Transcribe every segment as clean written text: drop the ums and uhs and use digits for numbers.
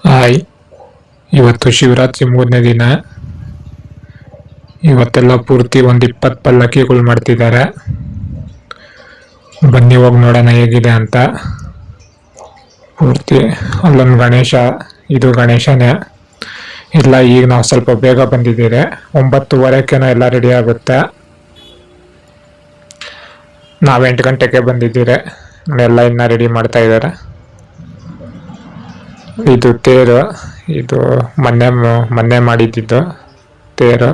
Hi, ಇವತ್ತು ಶಿವರಾತ್ರಿ 3ನೇ ದಿನ. ಇವತ್ತೆಲ್ಲ ಪೂರ್ತಿ ಒಂದು 20 ಪಲ್ಲಕ್ಕಿಗಳು ಮಾಡ್ತಿದ್ದಾರೆ. ಬನ್ನಿ ಹೋಗಿ ನೋಡೋಣ ಹೇಗಿದೆ ಅಂತ. ಪೂರ್ತಿ ಅಲ್ಲೊಂದು ಗಣೇಶ, ಇದು ಗಣೇಶನೇ. ಇಲ್ಲ, ಈಗ ನಾವು ಸ್ವಲ್ಪ ಬೇಗ ಬಂದಿದ್ದೀರಿ, 9:15 ಎಲ್ಲ ರೆಡಿ ಆಗುತ್ತೆ. ನಾವು 8 ಗಂಟೆಗೆ ಬಂದಿದ್ದೀರಿ, ಎಲ್ಲ ಇನ್ನ ರೆಡಿ ಮಾಡ್ತಾ ಇದ್ದಾರೆ. ಇದು ತೇರು, ಇದು ಮೊನ್ನೆ ಮಾಡಿದ್ದು ತೇರು.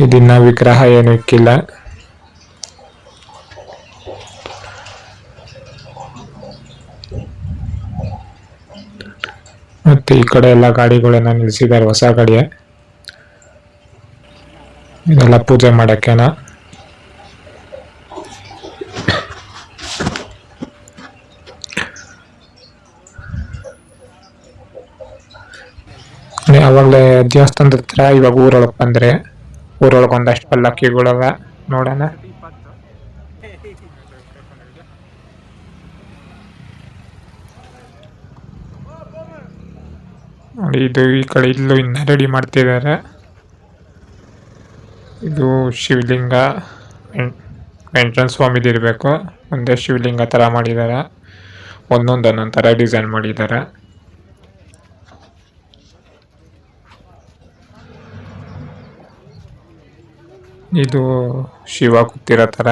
ಇದಿನ್ನ ವಿಗ್ರಹ ಏನು ಇಕ್ಕಿಲ್ಲ. ಮತ್ತೆ ಈ ಕಡೆ ಎಲ್ಲ ಗಾಡಿಗಳನ್ನ ನಿಲ್ಸಿದ್ದಾರೆ, ಹೊಸ ಗಾಡಿ. ಇದೆಲ್ಲ ಪೂಜೆ ಮಾಡಕ್ಕೆನ. ಅವಾಗಲೇ ದೇವಸ್ಥಾನದ ಹತ್ರ ಇವಾಗ ಊರೊಳಗೆ ಬಂದ್ರೆ, ಊರೊಳಗೆ ಒಂದಷ್ಟು ಪಲ್ಲಕ್ಕಿಗಳವ, ನೋಡೋಣ. ನೋಡಿ, ಇದು ಈ ಕಡೆ ಇಲ್ಲೂ ಇನ್ನ ರೆಡಿ ಮಾಡ್ತಿದ್ದಾರೆ. ಇದು ಶಿವಲಿಂಗ, ವೆಂಕಟೇಶ್ವರ ಸ್ವಾಮಿದು ಇರಬೇಕು. ಒಂದೇ ಶಿವಲಿಂಗ ತರ ಮಾಡಿದ್ದಾರೆ, ಒಂದೊಂದೊಂದೊಂದು ತರ ಡಿಸೈನ್ ಮಾಡಿದ್ದಾರೆ. ಇದು ಶಿವ ಕೂತಿರೋ ತರ.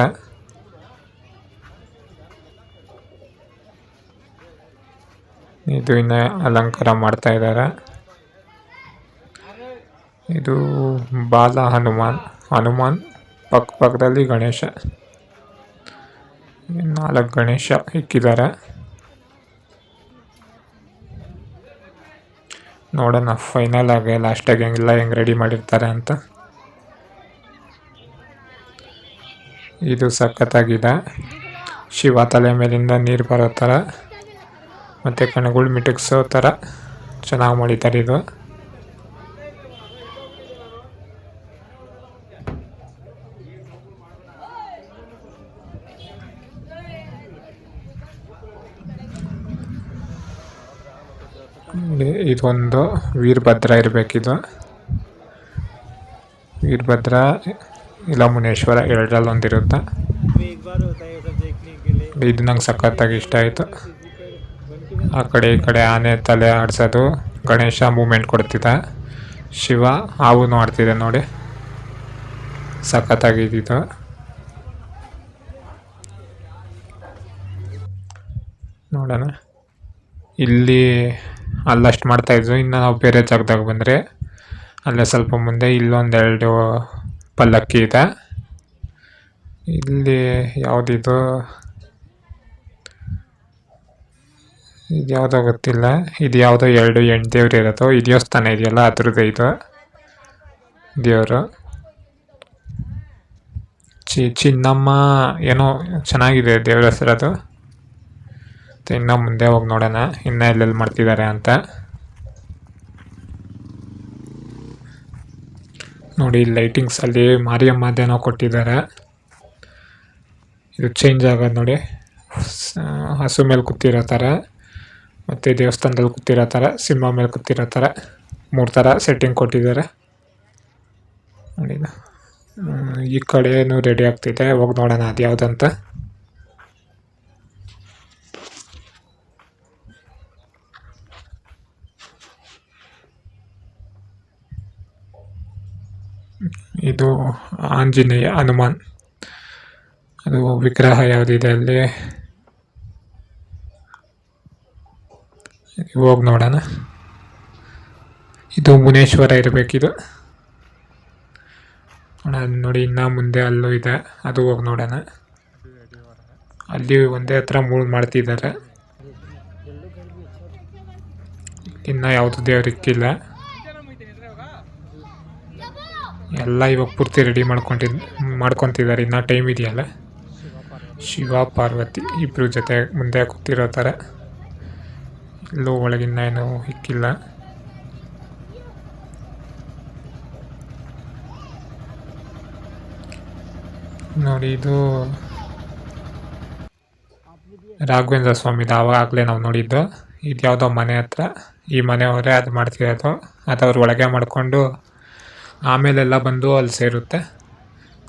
ಇದು ಇನ್ನ ಅಲಂಕಾರ ಮಾಡ್ತಾ ಇದ್ದಾರೆ. ಇದು ಬಾಲ ಹನುಮಾನ್ ಪಕ್ಕದಲ್ಲಿ ಗಣೇಶ. 4 ಗಣೇಶ ಇಕ್ಕಿದ್ದಾರೆ. ನೋಡೋಣ ಫೈನಲ್ ಆಗಿ ಲಾಸ್ಟಾಗಿ ಹೆಂಗ್ ರೆಡಿ ಮಾಡಿರ್ತಾರೆ ಅಂತ. ಇದು ಸಖತ್ತಾಗಿದೆ. ಶಿವ ತಲೆ ಮೇಲಿಂದ ನೀರು ಬರೋ ಥರ ಮತ್ತು ಕಣಗಳು ಮಿಟಕ್ಸೋ ಥರ ಚೆನ್ನಾಗಿ ಮಾಡಿದ್ದಾರೆ. ಇದೊಂದು ವೀರಭದ್ರ ಇರಬೇಕಿದು. ವೀರಭದ್ರ ಇಲ್ಲ ಮುನೇಶ್ವರ, ಎರಡರಲ್ಲಿ ಒಂದಿರುತ್ತೆ. ಇದು ನಂಗೆ ಸಖತ್ತಾಗಿ ಇಷ್ಟ ಆಯಿತು. ಆ ಕಡೆ ಈ ಕಡೆ ಆನೆ ತಲೆ ಆಡಿಸೋದು, ಗಣೇಶ ಮೂಮೆಂಟ್ ಕೊಡ್ತಿದ್ದ, ಶಿವ ಹಾವು ಆಡ್ತಿದೆ ನೋಡಿ, ಸಖತ್ತಾಗಿದ್ದು. ನೋಡೋಣ, ಇಲ್ಲಿ ಅಲ್ಲಷ್ಟು ಮಾಡ್ತಾಯಿದ್ರು. ಇನ್ನು ನಾವು ಬೇರೆ ಜಾಗದಾಗ ಬಂದರೆ ಅಲ್ಲೇ ಸ್ವಲ್ಪ ಮುಂದೆ ಇಲ್ಲೊಂದೆರಡು ಪಲ್ಲಕ್ಕಿ ಇದೆ. ಇಲ್ಲಿ ಯಾವುದಿದು, ಇದು ಯಾವುದೋ ಗೊತ್ತಿಲ್ಲ. ಇದು ಯಾವುದೋ 2 ಹೆಣ್ಣು ದೇವ್ರು ಇರೋದು. ಈ ದೇವಸ್ಥಾನ ಇದೆಯಲ್ಲ ಅದ್ರದ್ದು ಇದು ದೇವರು. ಚಿನ್ನಮ್ಮ ಏನೋ ಚೆನ್ನಾಗಿದೆ ದೇವ್ರ ಹೆಸರದು. ಇನ್ನು ಮುಂದೆ ಹೋಗಿ ನೋಡೋಣ ಇನ್ನು ಎಲ್ಲೆಲ್ಲಿ ಮಾಡ್ತಿದ್ದಾರೆ ಅಂತ. ನೋಡಿ, ಲೈಟಿಂಗ್ಸ್ ಅಲ್ಲಿ ಮಾರಿಯಮ್ಮದೇನೋ ಕೊಟ್ಟಿದ್ದಾರೆ. ಇದು ಚೇಂಜ್ ಆಗೋದು ನೋಡಿ, ಹಸು ಮೇಲೆ ಕೂತಿರೋ ಥರ, ಮತ್ತು ದೇವಸ್ಥಾನದಲ್ಲಿ ಕೂತಿರೋ ಥರ, ಸಿಂಹ ಮೇಲೆ ಕೂತಿರೋ ಥರ 3 ಥರ ಸೆಟ್ಟಿಂಗ್ ಕೊಟ್ಟಿದ್ದಾರೆ ನೋಡಿ. ಈ ಕಡೆನೂ ರೆಡಿ ಆಗ್ತಿದೆ, ಹೋಗಿ ನೋಡೋಣ ಅದು ಯಾವುದಂತ. ಇದು ಆಂಜನೇಯ ಹನುಮಾನ್, ಅದು ವಿಗ್ರಹ ಯಾವುದಿದೆ ಅಲ್ಲಿ, ಹೋಗಿ ನೋಡೋಣ. ಇದು ಮುನೇಶ್ವರ ಇರಬೇಕಿದು ನೋಡಿ. ಇನ್ನು ಮುಂದೆ ಅಲ್ಲೂ ಇದೆ, ಅದು ಹೋಗಿ ನೋಡೋಣ. ಅಲ್ಲಿ ಒಂದೇ ಹತ್ರ 3 ಮಾಡ್ತಿದ್ದಾರೆ. ಇನ್ನು ಯಾವುದು ದೇವ್ರು ಇಕ್ಕಿಲ್ಲ. ಎಲ್ಲ ಇವಾಗ ಪೂರ್ತಿ ರೆಡಿ ಮಾಡ್ಕೊತಿದ್ದಾರೆ. ಇನ್ನೂ ಟೈಮ್ ಇದೆಯಲ್ಲ. ಶಿವ ಪಾರ್ವತಿ ಇಬ್ಬರು ಜೊತೆ ಮುಂದೆ ಕೂತಿರೋ ಥರ. ಇಲ್ಲೂ ಒಳಗಿನ್ನ ಏನು ಇಕ್ಕಿಲ್ಲ. ನೋಡಿ, ಇದು ರಾಘವೇಂದ್ರ ಸ್ವಾಮಿದು. ಆವಾಗಲೇ ನಾವು ನೋಡಿದ್ದು. ಇದು ಯಾವುದೋ ಮನೆ ಹತ್ರ ಈ ಮನೆಯವರೇ ಅದು ಮಾಡ್ತಿರೋದು. ಅದು ಅವ್ರು ಒಳಗೆ ಮಾಡಿಕೊಂಡು ಆಮೇಲೆಲ್ಲ ಬಂದು ಅಲ್ಲಿ ಸೇರುತ್ತೆ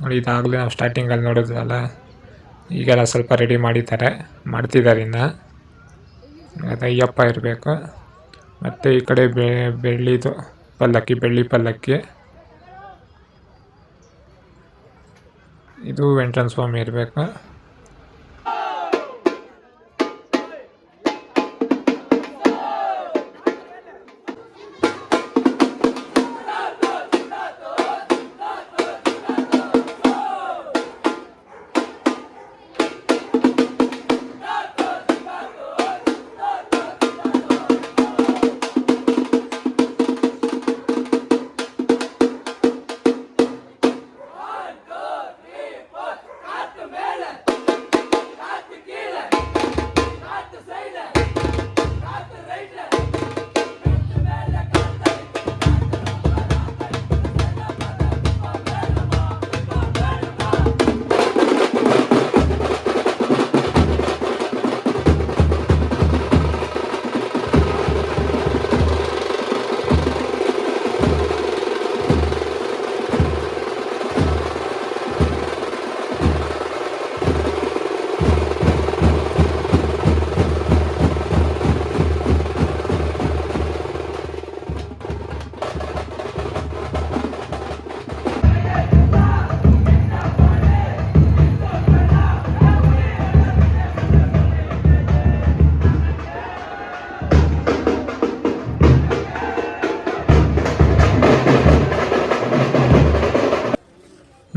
ನೋಡಿ. ಇದಾಗಲೇ ನಾವು ಸ್ಟಾರ್ಟಿಂಗಲ್ಲಿ ನೋಡಿದ್ವಲ್ಲ, ಈಗೆಲ್ಲ ಸ್ವಲ್ಪ ರೆಡಿ ಮಾಡ್ತಿದ್ದಾರೆ ಇನ್ನು. ಅದು ಅಯ್ಯಪ್ಪ ಇರಬೇಕು. ಮತ್ತು ಈ ಕಡೆ ಬೆಳ್ಳಿದು ಪಲ್ಲಕ್ಕಿ, ಬೆಳ್ಳಿ ಪಲ್ಲಕ್ಕಿ. ಇದು ವೆಂಕಟೇಶ್ವರ ಸ್ವಾಮಿ ಇರಬೇಕು.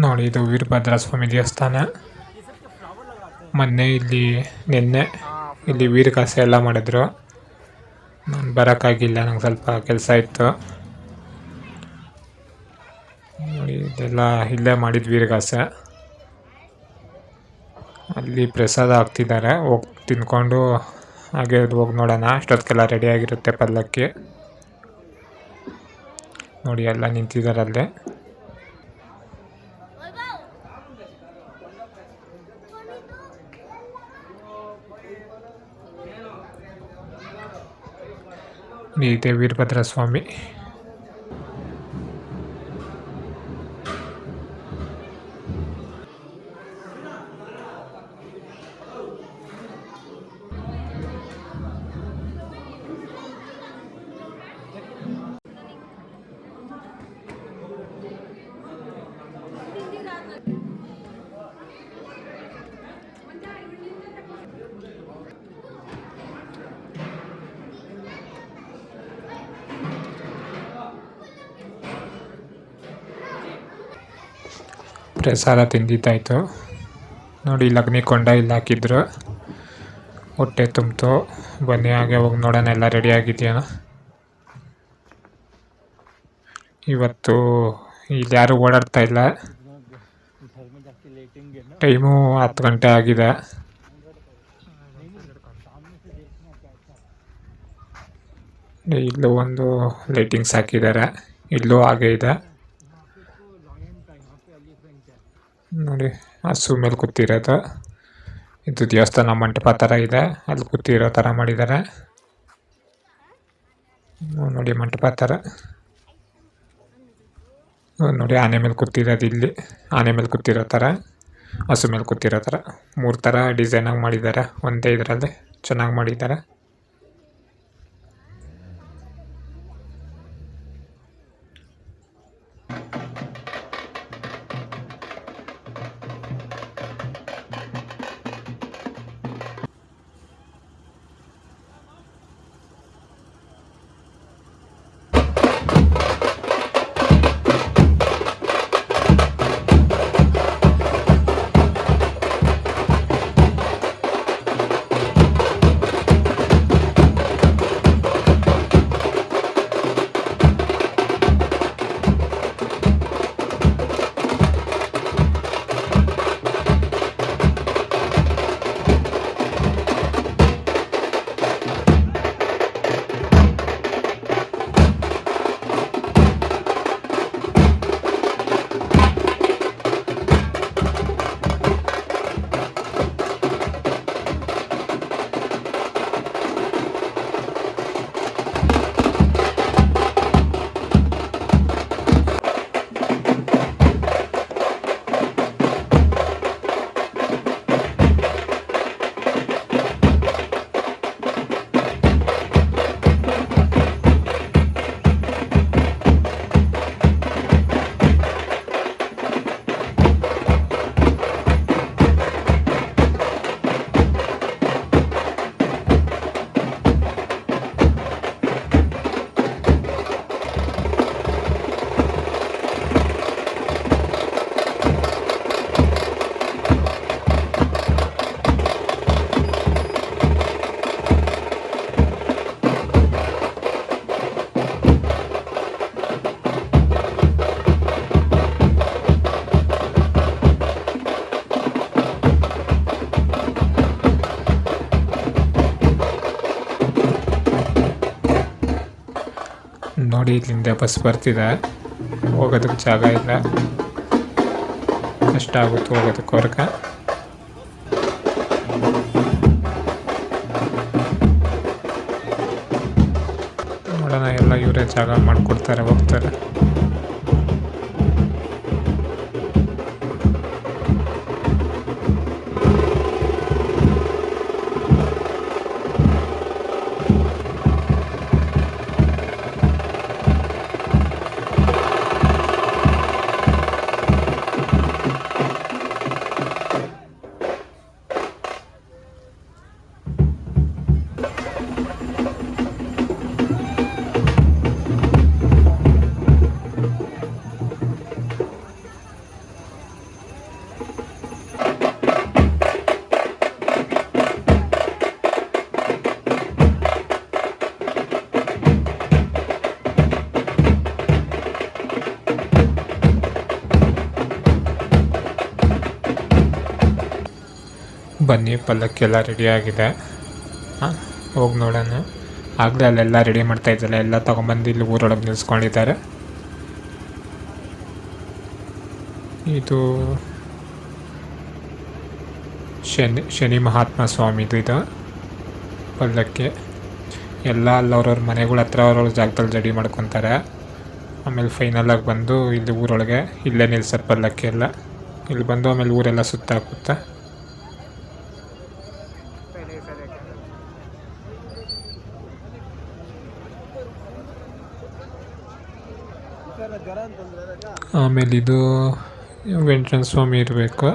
ನೋಡಿ, ಇದು ವೀರಭದ್ರ ಸ್ವಾಮಿ ದೇವಸ್ಥಾನ. ನಿನ್ನೆ ಇಲ್ಲಿ ವೀರಗಾಸೆ ಎಲ್ಲ ಮಾಡಿದ್ರು. ನಾನು ಬರೋಕ್ಕಾಗಿಲ್ಲ, ನಂಗೆ ಸ್ವಲ್ಪ ಕೆಲಸ ಇತ್ತು. ನೋಡಿ, ಇದೆಲ್ಲ ಇಲ್ಲೇ ಮಾಡಿದ್ದು ವೀರಗಾಸೆ. ಅಲ್ಲಿ ಪ್ರಸಾದ ಹಾಕ್ತಿದ್ದಾರೆ, ಹೋಗಿ ತಿನ್ಕೊಂಡು ಹಾಗೆ ಹೋಗಿ ನೋಡೋಣ. ಅಷ್ಟೊತ್ತಿಗೆಲ್ಲ ರೆಡಿಯಾಗಿರುತ್ತೆ ಪಲ್ಲಕ್ಕಿ. ನೋಡಿ, ಎಲ್ಲ ನಿಂತಿದ್ದಾರೆ ಅಲ್ಲೇ. ಇದೆ ವೀರಭದ್ರ ಸ್ವಾಮಿ. ಪ್ರಸಾದ ತಿಂದಿದ್ದಾಯಿತು. ನೋಡಿ, ಕೊಂಡ ಇಲ್ಲಿ ಹಾಕಿದ್ರು. ಹೊಟ್ಟೆ ತುಂಬಿತು. ಬನ್ನಿ ಹಾಗೆ ಹೋಗಿ ನೋಡೋಣ, ಎಲ್ಲ ರೆಡಿ ಆಗಿದೆಯೇನೋ. ಇವತ್ತು ಇಲ್ಲಿ ಯಾರು ಓಡಾಡ್ತಾ ಇಲ್ಲ. ಟೈಮು 10 ಗಂಟೆ ಆಗಿದೆ. ಇಲ್ಲೂ ಒಂದು ಲೈಟಿಂಗ್ಸ್ ಹಾಕಿದ್ದಾರೆ, ಇಲ್ಲೂ ಹಾಗೆ ಇದೆ ನೋಡಿ. ಹಸು ಮೇಲೆ ಕೂತಿರೋದು. ಇದು ದೇವಸ್ಥಾನ ಮಂಟಪ ಥರ ಇದೆ, ಅಲ್ಲಿ ಕೂತಿರೋ ಥರ ಮಾಡಿದ್ದಾರೆ ನೋಡಿ. ಮಂಟಪ ಥರ ನೋಡಿ. ಆನೆ ಮೇಲೆ ಕೂತಿರೋದು ಇಲ್ಲಿ, ಆನೆ ಮೇಲೆ ಕೂತಿರೋ ಥರ, ಹಸು ಮೇಲೆ ಕೂತಿರೋ ಥರ 3 ಥರ ಡಿಸೈನಾಗಿ ಮಾಡಿದ್ದಾರೆ ಒಂದೇ ಇದರಲ್ಲಿ. ಚೆನ್ನಾಗಿ ಮಾಡಿದ್ದಾರೆ. ನೋಡಿ ಇಲ್ಲಿಂದ ಬಸ್ ಬರ್ತಿದೆ, ಹೋಗೋದಕ್ಕೆ ಜಾಗ ಇಲ್ಲ, ಕಷ್ಟ ಆಗುತ್ತೆ ಹೋಗೋದಕ್ಕೆ ಹೊರಗೆ. ನೋಡೋಣ, ಎಲ್ಲ ಇವರೇ ಜಾಗ ಮಾಡಿಕೊಡ್ತಾರೆ, ಹೋಗ್ತಾರೆ. ಬನ್ನಿ, ಪಲ್ಲಕ್ಕೆಲ್ಲ ರೆಡಿ ಆಗಿದೆ. ಹಾಂ, ಹೋಗಿ ನೋಡೋಣ. ಆಗಲೇ ಅಲ್ಲೆಲ್ಲ ರೆಡಿ ಮಾಡ್ತಾ ಇದ್ದಲ್ಲ, ಎಲ್ಲ ತೊಗೊಂಬಂದು ಇಲ್ಲಿ ಊರೊಳಗೆ ನಿಲ್ಸ್ಕೊಂಡಿದ್ದಾರೆ. ಇದು ಶನಿ ಮಹಾತ್ಮ ಸ್ವಾಮಿದು ಇದು ಪಲ್ಲಕ್ಕಿ. ಎಲ್ಲ ಅಲ್ಲವ್ರವ್ರ ಮನೆಗಳ ಹತ್ರ ಅವ್ರವ್ರ ಜಾಗದಲ್ಲಿ ರೆಡಿ ಮಾಡ್ಕೊತಾರೆ. ಆಮೇಲೆ ಫೈನಲಾಗಿ ಬಂದು ಇಲ್ಲಿ ಊರೊಳಗೆ ಇಲ್ಲೇ ನಿಲ್ಸೋದು ಪಲ್ಲಕ್ಕಿ ಎಲ್ಲ. ಇಲ್ಲಿ ಬಂದು ಆಮೇಲೆ ಊರೆಲ್ಲ ಸುತ್ತಾಕುತ್ತಾ. ಆಮೇಲೆ ಇದು ವೆಂಕಟೇಶ್ವರ ಸ್ವಾಮಿ ಇರಬೇಕು.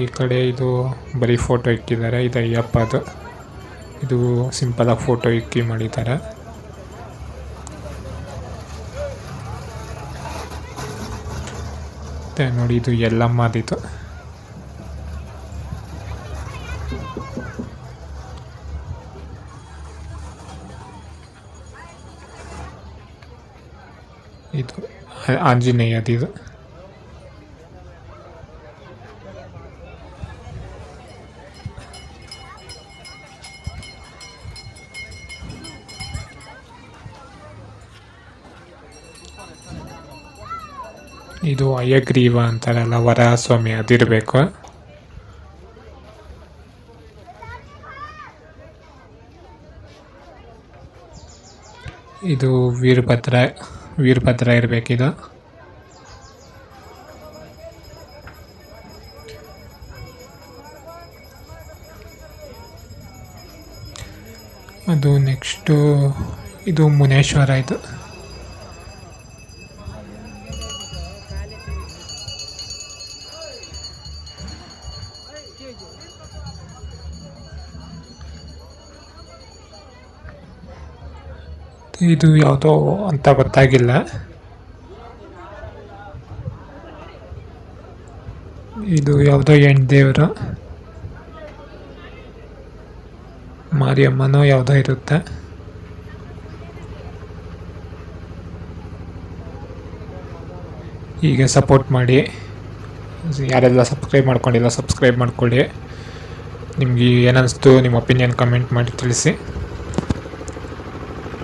ಈ ಕಡೆ ಇದು ಬರೀ ಫೋಟೋ ಇಕ್ಕಿದ್ದಾರೆ, ಇದು ಅಯ್ಯಪ್ಪದು. ಇದು ಸಿಂಪಲಾಗಿ ಫೋಟೋ ಇಕ್ಕಿ ಮಾಡಿದ್ದಾರೆ. ಮತ್ತು ನೋಡಿ, ಇದು ಎಲ್ಲಮ್ಮದಿತ್ತು. ಇದು ಆಂಜನೇಯದಿದು. ಇದು ಅಯ್ಯಗ್ರೀವ ಅಂತಾರಲ್ಲ, ವರಹ ಸ್ವಾಮಿ, ಅದಿರಬೇಕು. ಇದು ವೀರಭದ್ರ ಇರಬೇಕಿದು. ಅದು ನೆಕ್ಸ್ಟು ಇದು ಮುನೇಶ್ವರ. ಇದು ಯಾವುದೋ ಅಂತ ಗೊತ್ತಾಗಿಲ್ಲ. ಇದು ಯಾವುದೋ ಹೆಣ್ಣು ದೇವರು, ಮಾರಿಯಮ್ಮನೋ ಯಾವುದೋ ಇರುತ್ತೆ. ಹೀಗೆ ಸಪೋರ್ಟ್ ಮಾಡಿ. ಯಾರೆಲ್ಲ ಸಬ್ಸ್ಕ್ರೈಬ್ ಮಾಡ್ಕೊಂಡಿಲ್ಲ, ಸಬ್ಸ್ಕ್ರೈಬ್ ಮಾಡ್ಕೊಳ್ಳಿ. ನಿಮ್ಗೆ ಏನನ್ನಿಸ್ತು, ನಿಮ್ಮ ಒಪಿನಿಯನ್ ಕಮೆಂಟ್ ಮಾಡಿ ತಿಳಿಸಿ.